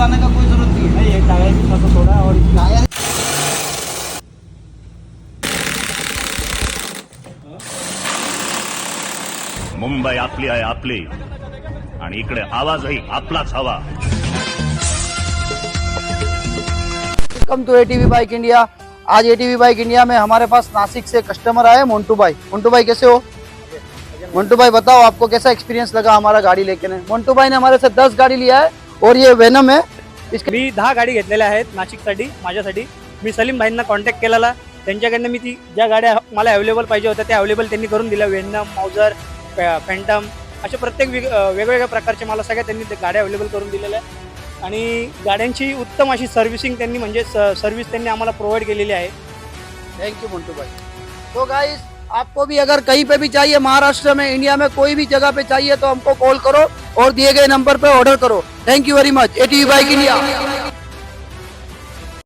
आने का कोई जरूरत नहीं है। नहीं, ये टायर भी थोड़ा थोड़ा और टायर मुंबई आपली आहे आपली आणि इकडे आवाजही आपलाच हवा. Welcome to ATV bike India. आज एटीवी बाइक इंडिया में हमारे पास नासिक से कस्टमर आए मोन्टू भाई। मोन्टू भाई कैसे हो? मोन्टू भाई बताओ आपको कैसा एक्सपीरियंस लगा हमारा गाड़ी लेके ने? मोन्टू भाई ने हमारे से 10 गाड़ी लिया है और ये वेनम है। इसके मी 10 गाडी घेतलेल्या आहेत नाशिकसाठी माझ्यासाठी. मी सलीम भाईंना कॉन्टॅक्ट केलेला, त्यांच्याकडनं मी ती ज्या गाड्या मला अवेलेबल पाहिजे होत्या त्या अवेलेबल त्यांनी करून दिल्या. वेनम, माउजर, फॅन्टम अशा प्रत्येक वेगवेगळ्या प्रकारचे मला सगळ्या त्यांनी गाड्या अवेलेबल करून दिलेल्या आहेत आणि गाड्यांची उत्तम अशी सर्व्हिसिंग त्यांनी म्हणजे सर्व्हिस त्यांनी आम्हाला प्रोव्हाइड केलेली आहे. थैंक यू मोन्टू भाई। तो गाइस आपको भी अगर कहीं पे भी चाहिए, महाराष्ट्र में, इंडिया में कोई भी जगह पे चाहिए तो हमको कॉल करो और दिए गए नंबर पे ऑर्डर करो। Thank you very much. ATV bike India.